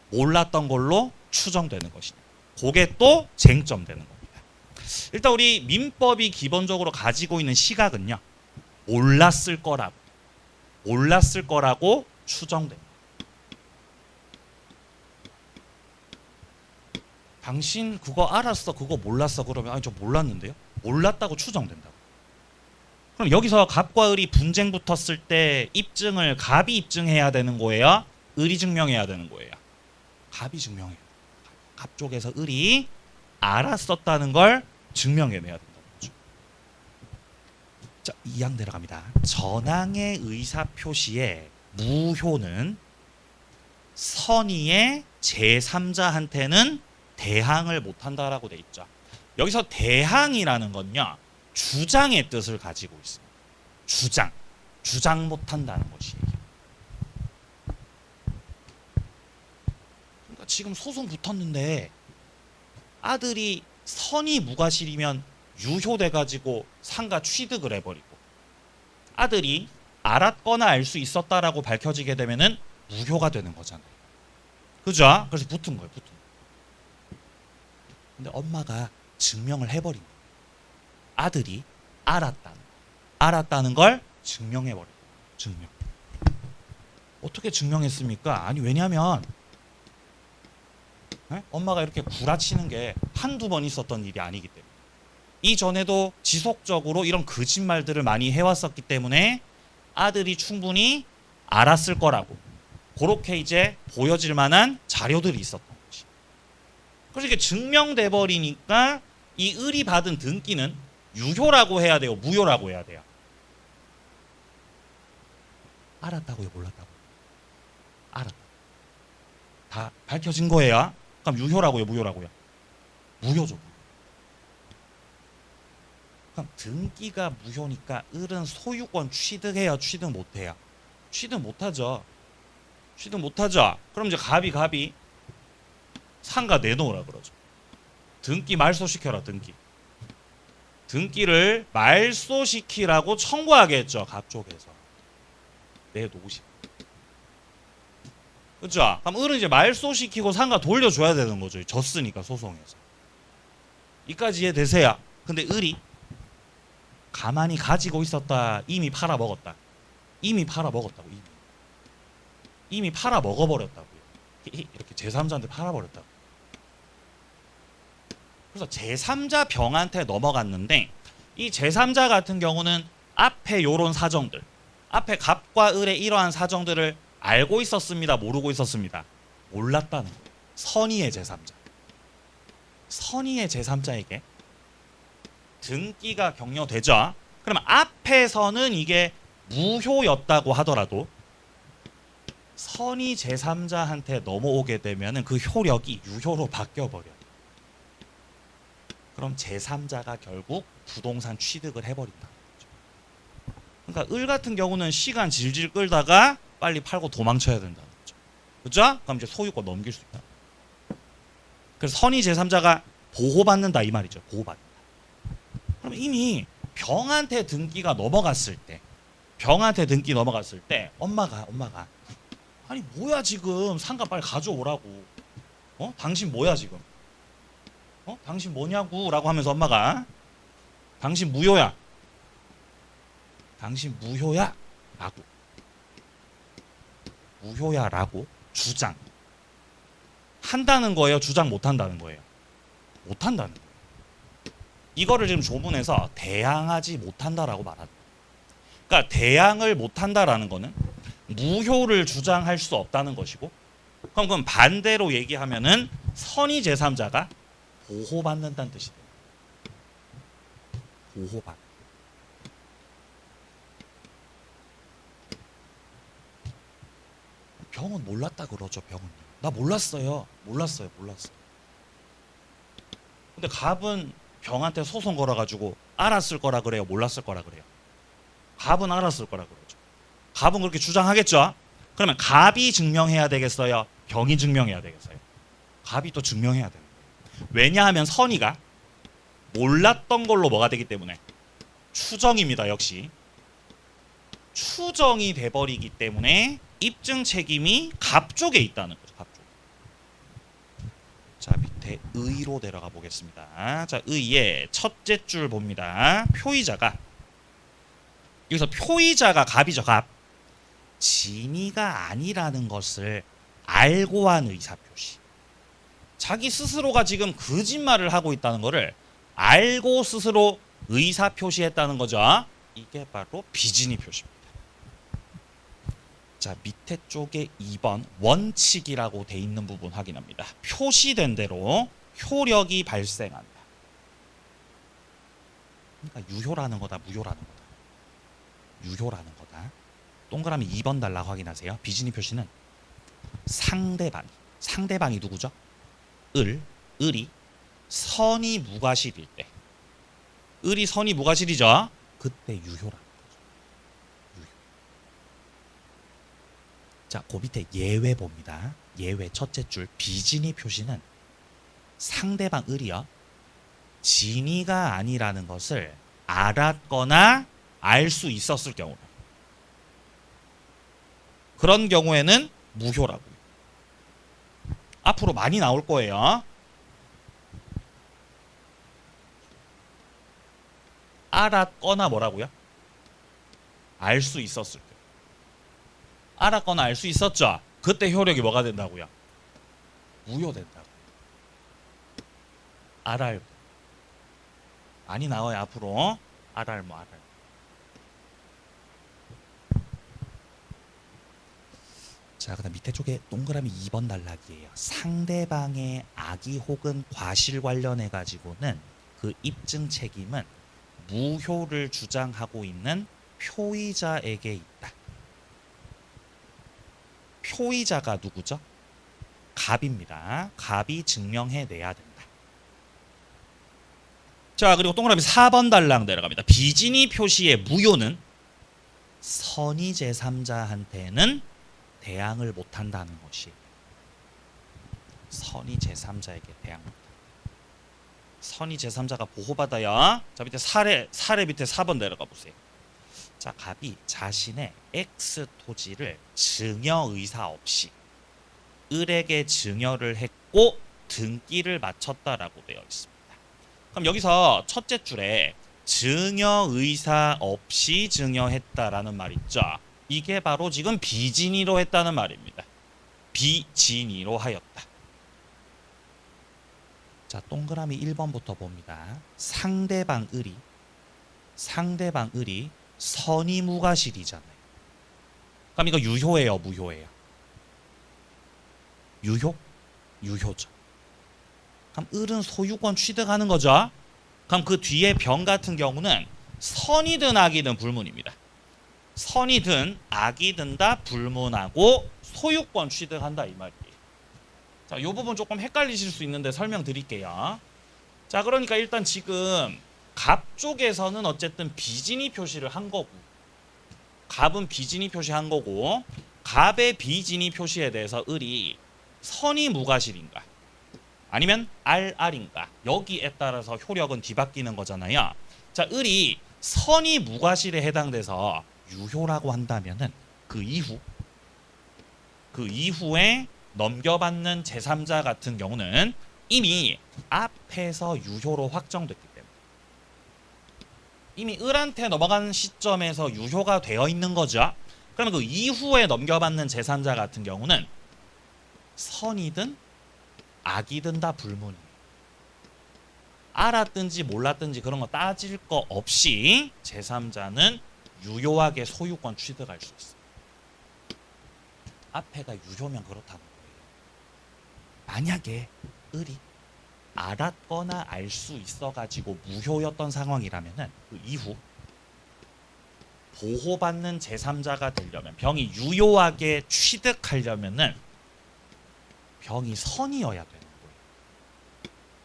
몰랐던 걸로 추정되는 것이냐. 그게 또 쟁점되는 겁니다. 일단 우리 민법이 기본적으로 가지고 있는 시각은요, 몰랐을 거라고 추정됩니다. 당신 그거 알았어, 그거 몰랐어 그러면 아니 저 몰랐는데요? 몰랐다고 추정된다고. 그럼 여기서 갑과 을이 분쟁 붙었을 때 입증을 갑이 입증해야 되는 거예요? 을이 증명해야 되는 거예요? 갑이 증명해요. 갑 쪽에서 을이 알았었다는 걸 증명해내야 된다는 거죠. 자, 2항 내려갑니다. 전항의 의사 표시에 무효는 선의의 제3자한테는 대항을 못한다라고 돼 있죠. 여기서 대항이라는 건요, 주장의 뜻을 가지고 있습니다. 주장 못한다는 것이에요. 그러니까 지금 소송 붙었는데 아들이 선이 무과실이면 유효돼가지고 상가 취득을 해버리고, 아들이 알았거나 알 수 있었다라고 밝혀지게 되면은 무효가 되는 거잖아요. 그죠? 그래서 붙은 거예요. 근데 엄마가 증명을 해버린 거예요. 아들이 알았다는 걸 증명해버린 거예요. 증명. 어떻게 증명했습니까? 아니 왜냐면 엄마가 이렇게 구라치는 게 한두 번 있었던 일이 아니기 때문에, 이전에도 지속적으로 이런 거짓말들을 많이 해왔었기 때문에 아들이 충분히 알았을 거라고 그렇게 이제 보여질 만한 자료들이 있었던 거지. 그래서 이게 증명돼 버리니까 이 을이 받은 등기는 유효라고 해야 돼요, 무효라고 해야 돼요? 알았다고요, 몰랐다고요? 알았다. 다 밝혀진 거예요. 그럼 유효라고요, 무효라고요? 무효죠. 그럼 등기가 무효니까 을은 소유권 취득해요, 취득 못해요? 취득 못하죠. 취득 못하죠. 그럼 이제 갑이 상가 내놓으라 그러죠. 등기 말소시켜라. 등기를 말소시키라고 청구하겠죠. 갑 쪽에서 내놓으시. 그렇죠? 그럼 을은 이제 말소시키고 상가 돌려줘야 되는 거죠. 졌으니까 소송에서. 이까지 이해되세요? 근데 을이 가만히 가지고 있었다. 이미 팔아먹었다. 이미 팔아먹었다고. 이미 팔아먹어버렸다고요. 이렇게 제3자한테 팔아버렸다고. 그래서 제3자 병한테 넘어갔는데, 이 제3자 같은 경우는 앞에 요런 사정들, 앞에 갑과 을의 이러한 사정들을 알고 있었습니다, 모르고 있었습니다? 몰랐다는 거예요. 선의의 제3자. 선의의 제3자에게 등기가 격려되죠. 그럼 앞에서는 이게 무효였다고 하더라도 선의 제3자한테 넘어오게 되면 그 효력이 유효로 바뀌어버려요. 그럼 제3자가 결국 부동산 취득을 해버린다는 거죠. 그러니까 을 같은 경우는 시간 질질 끌다가 빨리 팔고 도망쳐야 된다는 거죠. 그죠? 그럼 이제 소유권 넘길 수 있다. 그래서 선의 제3자가 보호받는다 이 말이죠. 보호받는다. 그럼 이미 병한테 등기가 넘어갔을 때, 엄마가 아니 뭐야 지금 상가 빨리 가져오라고. 당신 뭐야 지금? 당신 뭐냐고 라고 하면서 엄마가 당신 무효야 라고 주장 한다는 거예요? 주장 못한다는 거예요? 못한다는 거예요. 이거를 지금 조문에서 대항하지 못한다라고 말합니다. 그러니까 대항을 못한다라는 거는 무효를 주장할 수 없다는 것이고, 그럼 반대로 얘기하면은 선의 제3자가 보호받는다는 뜻이 돼요. 보호받. 병은 몰랐다 그러죠. 병은 나 몰랐어요. 몰랐어요. 근데 갑은 병한테 소송 걸어가지고 알았을 거라 그래요. 몰랐을 거라 그래요. 갑은 알았을 거라 그러죠. 갑은 그렇게 주장하겠죠. 그러면 갑이 증명해야 되겠어요? 병이 증명해야 되겠어요? 갑이 또 증명해야 돼요. 왜냐하면 선의가 몰랐던 걸로 뭐가 되기 때문에 추정입니다. 역시 추정이 돼버리기 때문에 입증 책임이 갑 쪽에 있다는 거죠. 갑 쪽. 자, 밑에 의로 내려가 보겠습니다. 자, 의의 첫째 줄 봅니다. 표의자가, 여기서 표의자가 갑이죠. 갑. 진위가 아니라는 것을 알고 한 의사표시. 자기 스스로가 지금 거짓말을 하고 있다는 것을 알고 스스로 의사표시했다는 거죠. 이게 바로 비진위 표시입니다. 자, 밑에 쪽에 2번 원칙이라고 돼 있는 부분 확인합니다. 표시된 대로 효력이 발생한다. 그러니까 유효라는 거다, 무효라는 거다. 유효라는 거다. 동그라미 2번 달라 확인하세요. 비진위 표시는 상대방이 누구죠? 을이 선이 무과실일 때, 을이 선이 무과실이죠. 그때 유효라는 거죠. 유효. 자, 그 밑에 예외 봅니다. 예외 첫째 줄 비진위 표시는 상대방 을이요, 진위가 아니라는 것을 알았거나 알 수 있었을 경우, 그런 경우에는 무효라고요. 앞으로 많이 나올 거예요. 알았거나 뭐라고요? 알 수 있었을 때. 알았거나 알 수 있었죠? 그때 효력이 뭐가 된다고요? 무효된다고. 알알. 많이 나와요 앞으로. 알알. 자, 그다음 밑에 쪽에 동그라미 2번 단락이에요. 상대방의 악의 혹은 과실 관련해 가지고는 그 입증 책임은 무효를 주장하고 있는 표의자에게 있다. 표의자가 누구죠? 갑입니다. 갑이 증명해내야 된다. 자, 그리고 동그라미 4번 달랑 내려갑니다. 비진위 표시의 무효는 선의 제3자한테는 대항을 못한다는 것이, 선의 제3자에게 대항 못한다. 선의 제3자가 보호받아야. 자, 밑에 사례 밑에 4번 내려가 보세요. 자, 갑이 자신의 X 토지를 증여 의사 없이 을에게 증여를 했고 등기를 마쳤다라고 되어 있습니다. 그럼 여기서 첫째 줄에 증여 의사 없이 증여했다라는 말 있죠. 이게 바로 지금 비진위로 했다는 말입니다. 비진위로 하였다. 자, 동그라미 1번부터 봅니다. 상대방 을이 선의 무과실이잖아요. 그럼 이거 유효예요, 무효예요? 유효죠. 그럼 을은 소유권 취득하는 거죠. 그럼 그 뒤에 병 같은 경우는 선이든 악이든 불문입니다. 선이든 악이든 다 불문하고 소유권 취득한다 이 말이에요. 자, 이 부분 조금 헷갈리실 수 있는데 설명드릴게요. 자, 그러니까 일단 지금 갑 쪽에서는 어쨌든 비진위 표시를 한 거고, 갑은 비진위 표시한 거고, 갑의 비진위 표시에 대해서 을이 선의 무과실인가 아니면 알인가, 여기에 따라서 효력은 뒤바뀌는 거잖아요. 자, 을이 선의 무과실에 해당돼서 유효라고 한다면은 그 이후에 넘겨받는 제3자 같은 경우는 이미 앞에서 유효로 확정됐기 때문에, 이미 을한테 넘어가는 시점에서 유효가 되어 있는 거죠. 그러면 그 이후에 넘겨받는 제3자 같은 경우는 선이든 악이든 다 불문이에요. 알았든지 몰랐든지 그런 거 따질 거 없이 제3자는 유효하게 소유권 취득할 수 있어. 앞에가 유효면 그렇다는 거예요. 만약에 을이 알았거나 알 수 있어가지고 무효였던 상황이라면은 그 이후 보호받는 제3자가 되려면 병이 유효하게 취득하려면은 병이 선이어야 되는 거예요.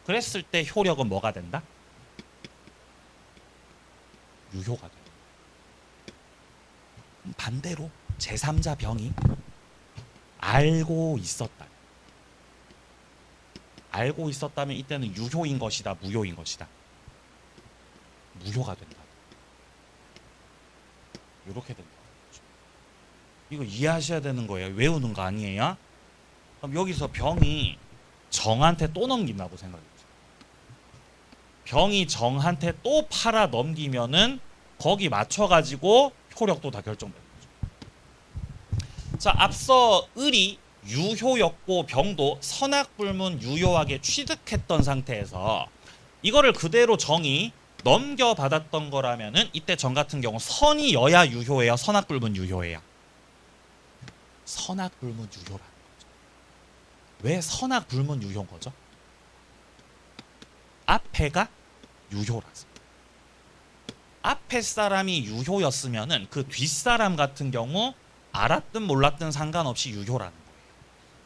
그랬을 때 효력은 뭐가 된다? 유효가 돼요. 반대로 제3자 병이 알고 있었다면 이때는 유효인 것이다, 무효인 것이다. 무효가 된다. 이렇게 된다. 이거 이해하셔야 되는 거예요. 외우는 거 아니에요? 그럼 여기서 병이 정한테 또 넘긴다고 생각해보세요. 병이 정한테 또 팔아 넘기면은 거기 맞춰가지고 효력도 다 결정되는 거죠. 자, 앞서 을이 유효였고 병도 선악불문 유효하게 취득했던 상태에서 이거를 그대로 정이 넘겨받았던 거라면은 이때 정 같은 경우 선이여야 유효해요, 선악불문 유효해요? 선악불문 유효라는 거죠. 왜 선악불문 유효인 거죠? 앞에가 유효라서. 앞에 사람이 유효였으면은 그 뒷사람 같은 경우 알았든 몰랐든 상관없이 유효라는 거예요.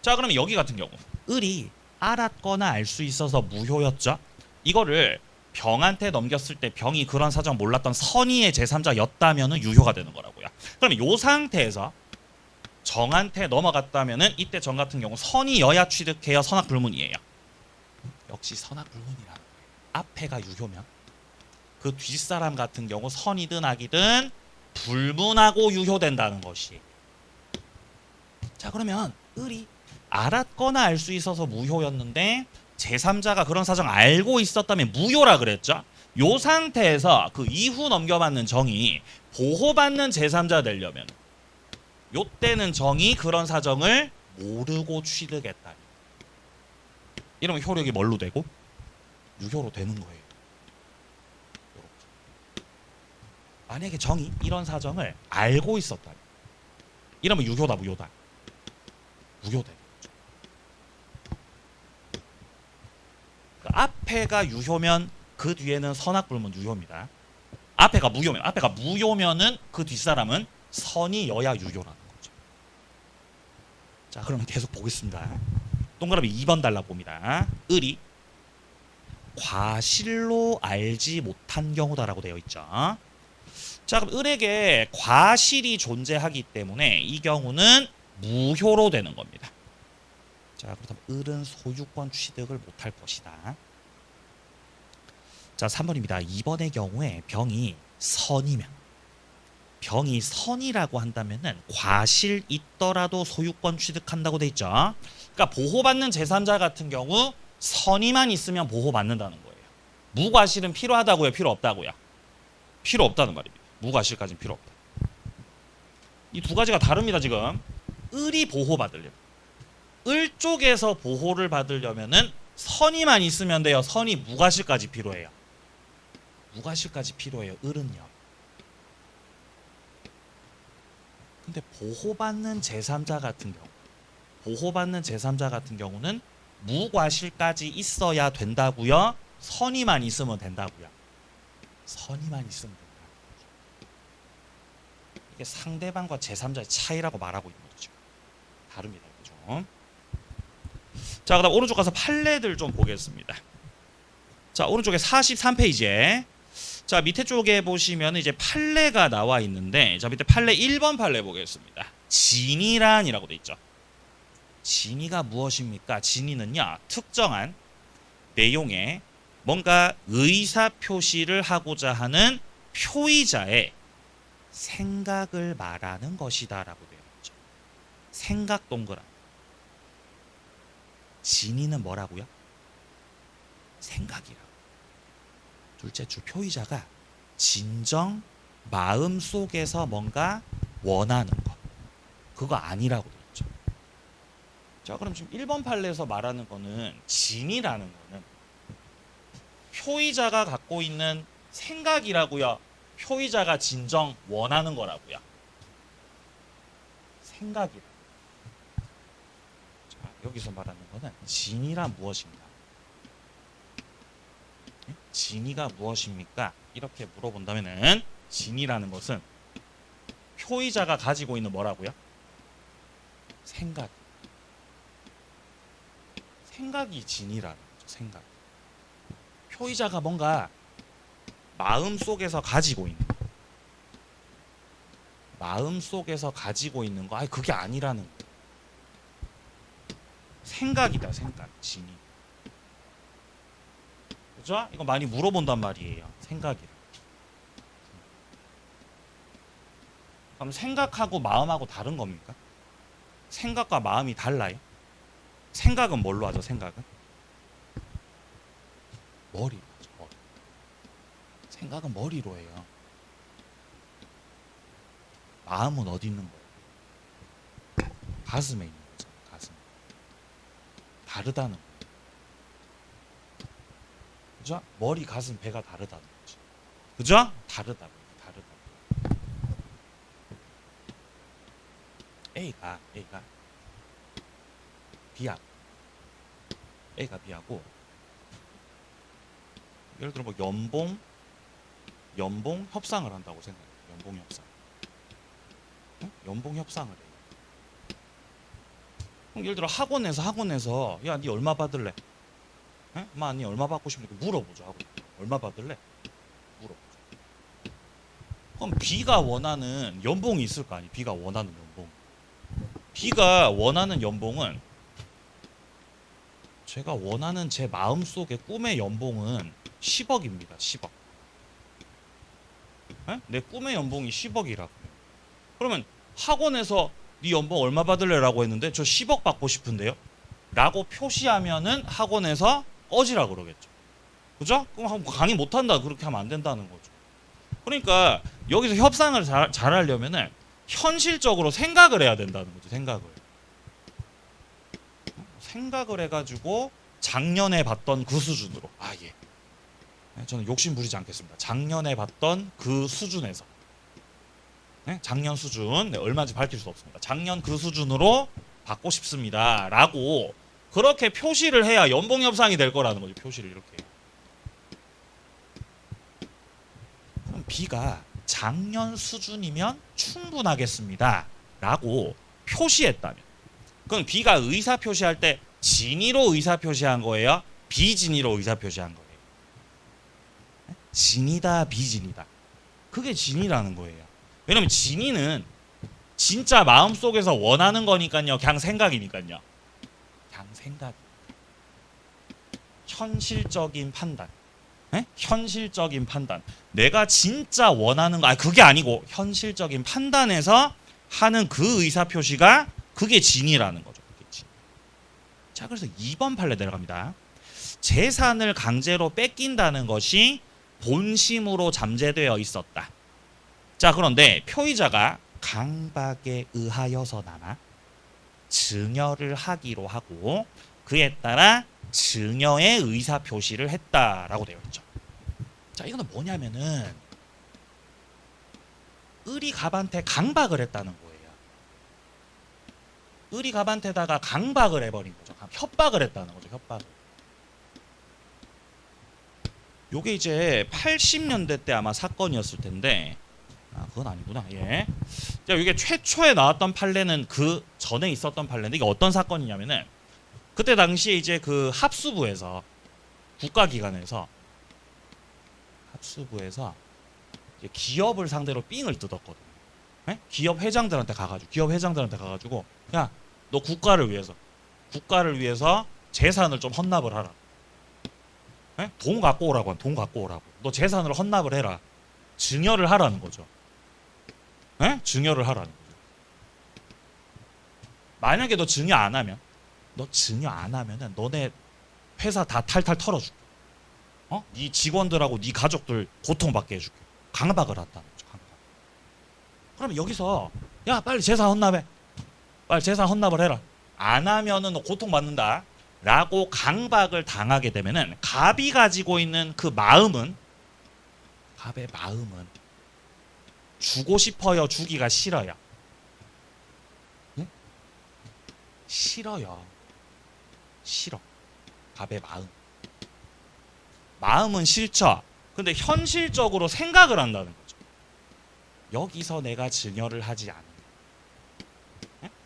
자, 그러면 여기 같은 경우 을이 알았거나 알 수 있어서 무효였죠. 이거를 병한테 넘겼을 때 병이 그런 사정 몰랐던 선의의 제3자였다면 유효가 되는 거라고요. 그러면 이 상태에서 정한테 넘어갔다면 이때 정 같은 경우 선의여야 취득해요, 선악불문이에요? 역시 선악불문이라는 거예요. 앞에가 유효면 그 뒷사람 같은 경우 선이든 악이든 불문하고 유효된다는 것이. 자, 그러면 을이 알았거나 알 수 있어서 무효였는데 제3자가 그런 사정 알고 있었다면 무효라 그랬죠. 요 상태에서 그 이후 넘겨받는 정이 보호받는 제3자 되려면 요때는 정이 그런 사정을 모르고 취득했다. 이러면 효력이 뭘로 되고? 유효로 되는 거예요. 만약에 정이 이런 사정을 알고 있었다. 이러면 유효다, 무효다? 무효다. 앞에가 유효면 그 뒤에는 선악불문 유효입니다. 앞에가 무효면은 그 뒷사람은 선이여야 유효라는 거죠. 자, 그러면 계속 보겠습니다. 동그라미 2번 달라 봅니다. 을이 과실로 알지 못한 경우다라고 되어 있죠. 자, 그럼 을에게 과실이 존재하기 때문에 이 경우는 무효로 되는 겁니다. 자, 그렇다면 을은 소유권 취득을 못할 것이다. 자, 3번입니다. 2번의 경우에 병이 선이면, 병이 선이라고 한다면은 과실 있더라도 소유권 취득한다고 돼 있죠. 그러니까 보호받는 제3자 같은 경우 선이만 있으면 보호받는다는 거예요. 무과실은 필요하다고요, 필요 없다고요? 필요 없다는 말입니다. 무과실까지는 필요 없다. 이 두 가지가 다릅니다. 지금 을이 보호받으려면, 을 쪽에서 보호를 받으려면은 선이만 있으면 돼요. 선이 무과실까지 필요해요. 무과실까지 필요해요. 을은요. 근데 보호받는 제3자 같은 경우는 무과실까지 있어야 된다고요? 선이만 있으면 된다고요? 선이만 있으면 된다. 이게 상대방과 제3자의 차이라고 말하고 있는 거죠. 다릅니다. 그죠? 자, 그다음 오른쪽 가서 판례들 좀 보겠습니다. 자, 오른쪽에 43페이지에 자, 밑에 쪽에 보시면 이제 판례가 나와 있는데, 자, 밑에 판례 1번 판례 보겠습니다. 진의란이라고 돼 있죠. 진의가 무엇입니까? 진의는요, 특정한 내용에 뭔가 의사 표시를 하고자 하는 표의자의 생각을 말하는 것이다라고 되어 있죠. 생각 동그라미. 진의는 뭐라고요? 생각이라고. 둘째 줄 표의자가 진정 마음 속에서 뭔가 원하는 것, 그거 아니라고 되어 있죠. 자, 그럼 지금 1번 판례에서 말하는 거는 진의라는 거는 표의자가 갖고 있는 생각이라고요. 표의자가 진정 원하는 거라고요. 생각이라. 자, 여기서 말하는 거는 진이란 무엇인가? 진이가 무엇입니까? 이렇게 물어본다면은 진이라는 것은 표의자가 가지고 있는 뭐라고요? 생각. 생각이 진이라는 거죠. 생각. 표의자가 뭔가 마음속에서 가지고 있는 거. 마음속에서 가지고 있는 거. 아니 그게 아니라는 거. 생각이다. 생각. 진이. 그죠? 이거 많이 물어본단 말이에요. 생각이라. 그럼 생각하고 마음하고 다른 겁니까? 생각과 마음이 달라요? 생각은 뭘로 하죠? 생각은? 머리로 하죠. 머리. 생각은 머리로 해요. 마음은 어디 있는 거예요? 가슴에 있는 거죠. 가슴. 다르다는 거예요. 그죠? 머리, 가슴, 배가 다르다는 거죠. 그죠? 다르다. 다르다. A가 B하고 A가 B하고 예를 들어 뭐 연봉 협상을 한다고 생각해요. 연봉 협상. 응? 연봉 협상을 해요. 그럼 예를 들어 학원에서 야, 니 얼마 받을래? 응? 마, 니 얼마 받고 싶은데 물어보죠. 학원. 얼마 받을래? 물어보죠. 그럼 B가 원하는 연봉이 있을 거 아니? B가 원하는 연봉. B가 원하는 연봉은 제가 원하는 제 마음속의 꿈의 연봉은 10억입니다. 10억. 에? 내 꿈의 연봉이 10억이라고요. 그러면 학원에서 네 연봉 얼마 받을래? 라고 했는데 저 10억 받고 싶은데요? 라고 표시하면은 학원에서 꺼지라 그러겠죠. 그죠? 그럼 강의 못한다. 그렇게 하면 안 된다는 거죠. 그러니까 여기서 협상을 잘 하려면은 현실적으로 생각을 해야 된다는 거죠. 생각을 해가지고 작년에 봤던 그 수준으로. 아 예. 저는 욕심 부리지 않겠습니다. 작년에 봤던 그 수준에서. 네? 작년 수준. 네, 얼마인지 밝힐 수 없습니다. 작년 그 수준으로 받고 싶습니다. 라고 그렇게 표시를 해야 연봉 협상이 될 거라는 거죠. 표시를 이렇게. 그럼 B가 작년 수준이면 충분하겠습니다. 라고 표시했다면 그럼 B가 의사 표시할 때 진의로 의사 표시한 거예요? 비진의로 의사 표시한 거예요? 진이다 비진이다. 그게 진이라는 거예요. 왜냐면 진이는 진짜 마음속에서 원하는 거니까요. 그냥 생각이니까요. 그냥 생각. 현실적인 판단. 에? 현실적인 판단. 내가 진짜 원하는 거, 그게 아니고 현실적인 판단에서 하는 그 의사 표시가 그게 진이라는 거죠. 그게 진. 자, 그래서 2번 판례 내려갑니다. 재산을 강제로 뺏긴다는 것이 본심으로 잠재되어 있었다. 자, 그런데 표의자가 강박에 의하여서나마 증여를 하기로 하고 그에 따라 증여의 의사 표시를 했다라고 되어 있죠. 자, 이거는 뭐냐면은 을이갑한테 강박을 했다는 거예요. 을이갑한테다가 강박을 해버린 거죠. 협박을 했다는 거죠. 협박을. 요게 이제 80년대 때 아마 사건이었을 텐데, 그건 아니구나. 예. 자, 이게 최초에 나왔던 판례는 그 전에 있었던 판례인데 이게 어떤 사건이냐면은 그때 당시에 이제 그 합수부에서 국가기관에서 이제 기업을 상대로 삥을 뜯었거든요. 예? 기업 회장들한테 가가지고 야, 너 국가를 위해서 재산을 좀 헌납을 하라. 예? 돈 갖고 오라고. 너 재산을 헌납을 해라. 증여를 하라는 거죠. 예? 증여를 하라는 거죠. 만약에 너 증여 안 하면은 너네 회사 다 탈탈 털어줄게. 네 직원들하고 네 가족들 고통받게 해줄게. 강박을 한다는 거죠. 강박. 그러면 여기서 야, 빨리 재산 헌납해. 빨리 재산 헌납을 해라. 안 하면은 너 고통받는다. 라고 강박을 당하게 되면은 갑이 가지고 있는 그 마음은, 갑의 마음은 주고 싶어요, 주기가 싫어요? 네? 싫어요. 싫어. 갑의 마음은 싫죠. 근데 현실적으로 생각을 한다는 거죠. 여기서 내가 증여를 하지 않으면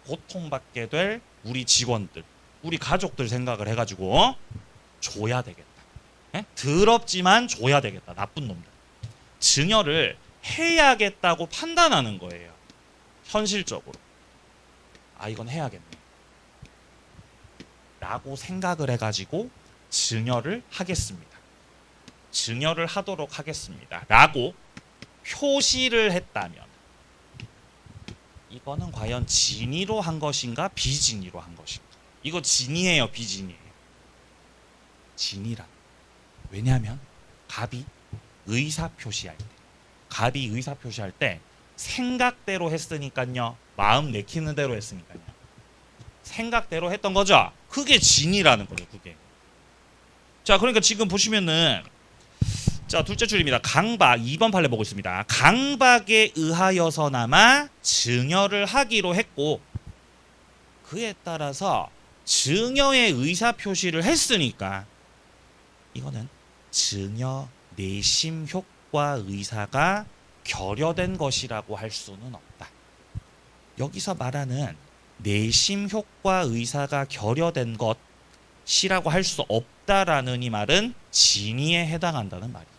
고통받게 될 우리 직원들, 우리 가족들 생각을 해가지고 줘야 되겠다. 더럽지만 줘야 되겠다. 나쁜 놈들. 증여를 해야겠다고 판단하는 거예요. 현실적으로. 아, 이건 해야겠네. 라고 생각을 해가지고 증여를 하겠습니다. 증여를 하도록 하겠습니다. 라고 표시를 했다면 이거는 과연 진의로 한 것인가 비진의로 한 것인가? 이거 진의예요, 비진의예요? 진의란. 왜냐하면 갑이 의사표시할 때 생각대로 했으니까요. 마음 내키는 대로 했으니까요. 생각대로 했던 거죠. 그게 진의라는 거죠. 그게. 자, 그러니까 지금 보시면은 자, 둘째 줄입니다. 강박 2번 판례 보고 있습니다. 강박에 의하여서나마 증여를 하기로 했고 그에 따라서 증여의 의사표시를 했으니까 이거는 증여 내심 효과 의사가 결여된 것이라고 할 수는 없다. 여기서 말하는 내심 효과 의사가 결여된 것이라고 할 수 없다라는 이 말은 진의에 해당한다는 말이에요.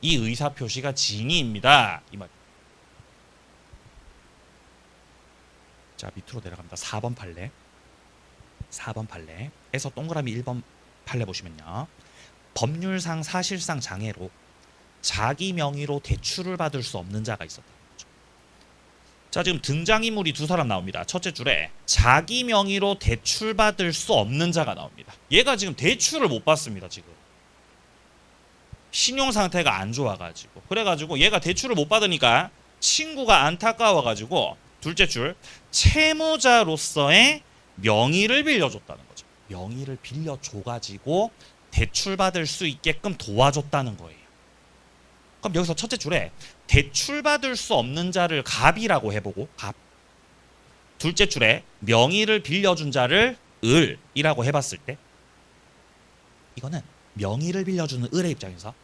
이 의사표시가 진의입니다. 이 말. 자, 밑으로 내려갑니다. 4번 판례. 4번 판례에서 동그라미 1번 판례 보시면요. 법률상 사실상 장애로 자기 명의로 대출을 받을 수 없는 자가 있었다. 자, 지금 등장인물이 두 사람 나옵니다. 첫째 줄에 자기 명의로 대출받을 수 없는 자가 나옵니다. 얘가 지금 대출을 못 받습니다. 지금 신용 상태가 안 좋아가지고, 그래가지고 얘가 대출을 못 받으니까 친구가 안타까워가지고 둘째 줄 채무자로서의 명의를 빌려줬다는 거죠. 명의를 빌려줘가지고 대출받을 수 있게끔 도와줬다는 거예요. 그럼 여기서 첫째 줄에 대출받을 수 없는 자를 갑이라고 해보고, 갑. 둘째 줄에 명의를 빌려준 자를 을이라고 해봤을 때 이거는 명의를 빌려주는 을의 입장에서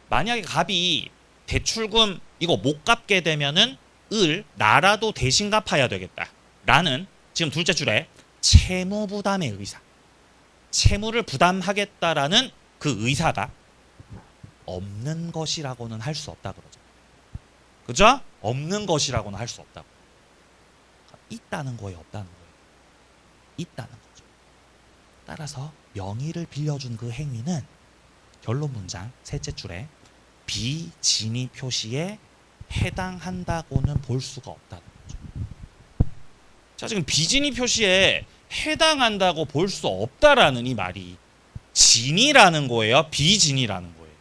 만약에 갑이 대출금 이거 못 갚게 되면은 나라도 대신 갚아야 되겠다 라는 지금 둘째 줄에 채무 부담의 의사, 채무를 부담하겠다라는 그 의사가 없는 것이라고는 할 수 없다 그러죠. 그죠? 없는 것이라고는 할 수 없다고. 있다는 거예요, 없다는 거예요? 있다는 거죠. 따라서 명의를 빌려준 그 행위는 결론 문장 셋째 줄에 비진의 표시에 해당한다고는 볼 수가 없다는 거죠. 자, 지금 비진의 표시에 해당한다고 볼 수 없다라는 이 말이 진의라는 거예요, 비진의라는 거예요?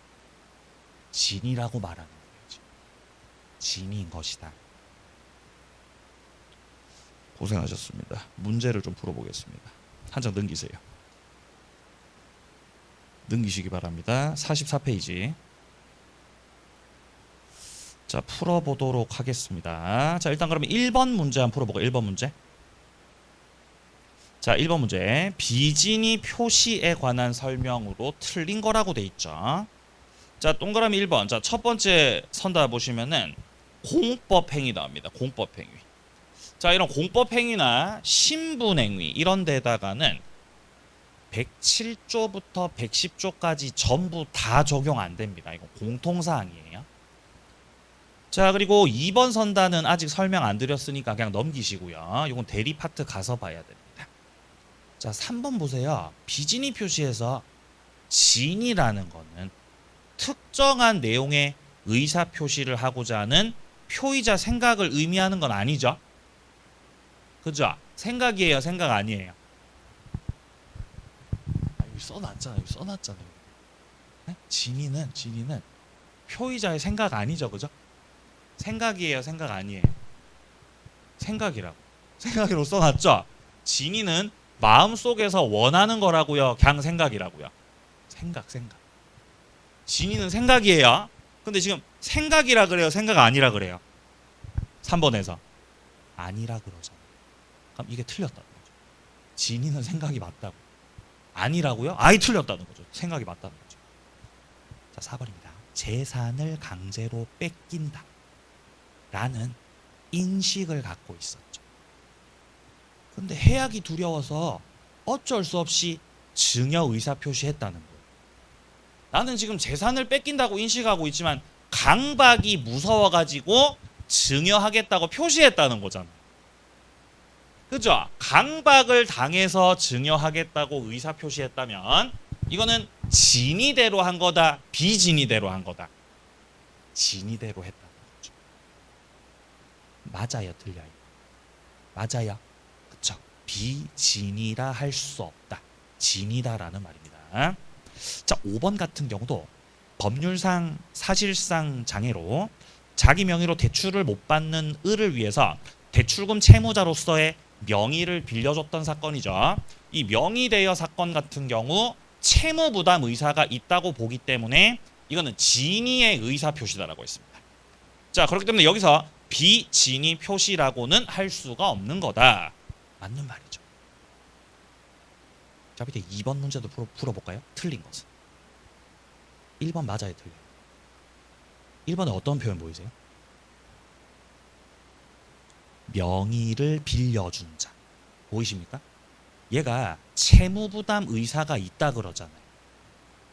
진의라고 말하는 거예요. 진의인 것이다. 고생하셨습니다. 문제를 좀 풀어보겠습니다. 한 장 넘기세요. 넘기시기 바랍니다. 44페이지. 자, 풀어보도록 하겠습니다. 자, 일단 그러면 1번 문제 한번 풀어보고. 1번 문제. 자, 1번 문제. 비진의 표시에 관한 설명으로 틀린 거라고 돼 있죠. 자, 동그라미 1번. 자, 첫 번째 선다 보시면은 공법행위 나옵니다. 공법행위. 자, 이런 공법행위나 신분행위 이런 데다가는 107조부터 110조까지 전부 다 적용 안 됩니다. 이거 공통사항이에요. 자, 그리고 2번 선단은 아직 설명 안 드렸으니까 그냥 넘기시고요. 이건 대리 파트 가서 봐야 됩니다. 자, 3번 보세요. 비진의 표시에서 진이라는 거는 특정한 내용의 의사 표시를 하고자 하는 표의자 생각을 의미하는 건 아니죠. 그죠? 생각이에요, 생각 아니에요? 여기 써놨잖아요. 여기 써놨잖아요. 네? 진의는 표의자의 생각 아니죠, 그죠? 생각이에요, 생각 아니에요? 생각이라고 써놨죠. 진의는 마음속에서 원하는 거라고요? 그냥 생각이라고요? 생각. 진이는 생각이에요. 근데 지금 생각이라 그래요? 생각 아니라 그래요? 3번에서 아니라 그러잖아요. 그럼 이게 틀렸다는 거죠. 진이는 생각이 맞다고. 아니라고요? 아예 틀렸다는 거죠. 생각이 맞다는 거죠. 자, 4번입니다. 재산을 강제로 뺏긴다 라는 인식을 갖고 있었죠. 근데 해악이 두려워서 어쩔 수 없이 증여 의사표시 했다는 거예요. 나는 지금 재산을 뺏긴다고 인식하고 있지만 강박이 무서워가지고 증여하겠다고 표시했다는 거잖아. 그죠? 강박을 당해서 증여하겠다고 의사표시했다면 이거는 진이대로 한 거다, 비진이대로 한 거다? 진이대로 했다는 거죠. 맞아요, 틀려요? 맞아요. 그쵸? 비진이라 할 수 없다. 진이다라는 말입니다. 자, 5번 같은 경우도 법률상 사실상 장애로 자기 명의로 대출을 못 받는 을을 위해서 대출금 채무자로서의 명의를 빌려줬던 사건이죠. 이 명의대여 사건 같은 경우 채무부담 의사가 있다고 보기 때문에 이거는 진의의 의사 표시다라고 했습니다. 자, 그렇기 때문에 여기서 비진의 표시라고는 할 수가 없는 거다. 맞는 말이죠. 자, 밑에 2번 문제도 풀어볼까요? 틀린 것은 1번 맞아요, 틀려요? 1번에 어떤 표현 보이세요? 명의를 빌려준 자 보이십니까? 얘가 채무부담 의사가 있다 그러잖아요.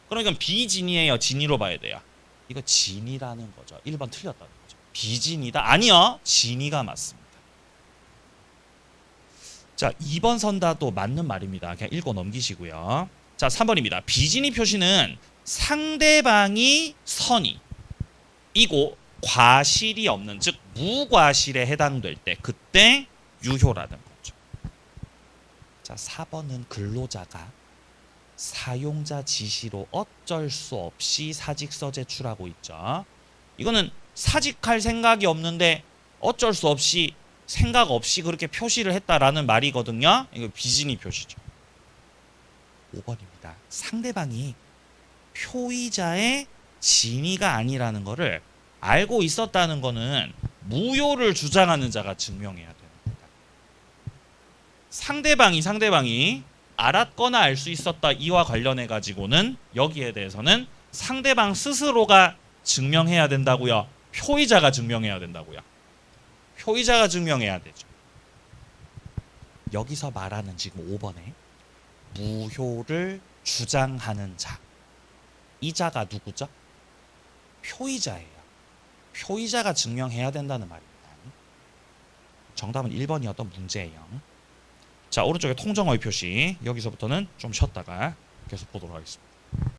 그럼 이건 비진이에요, 진이로 봐야 돼요? 이거 진이라는 거죠. 1번 틀렸다는 거죠. 비진이다? 아니요, 진이가 맞습니다. 자, 2번 선다도 맞는 말입니다. 그냥 읽고 넘기시고요. 자, 3번입니다. 비진이 표시는 상대방이 선의 이고 과실이 없는, 즉 무과실에 해당될 때 그때 유효라는 거죠. 자, 4번은 근로자가 사용자 지시로 어쩔 수 없이 사직서 제출하고 있죠. 이거는 사직할 생각이 없는데 어쩔 수 없이 생각 없이 그렇게 표시를 했다라는 말이거든요. 이거 비진이 표시죠. 5번입니다. 상대방이 표의자의 진의가 아니라는 거를 알고 있었다는 거는 무효를 주장하는 자가 증명해야 되는 겁니다. 상대방이 알았거나 알 수 있었다 이와 관련해 가지고는 여기에 대해서는 상대방 스스로가 증명해야 된다고요? 표의자가 증명해야 된다고요? 표의자가 증명해야 되죠. 여기서 말하는 지금 5번에 무효를 주장하는 자, 이 자가 누구죠? 표의자예요. 표의자가 증명해야 된다는 말입니다. 정답은 1번이었던 문제예요. 자, 오른쪽에 통정어휘 표시, 여기서부터는 좀 쉬었다가 계속 보도록 하겠습니다.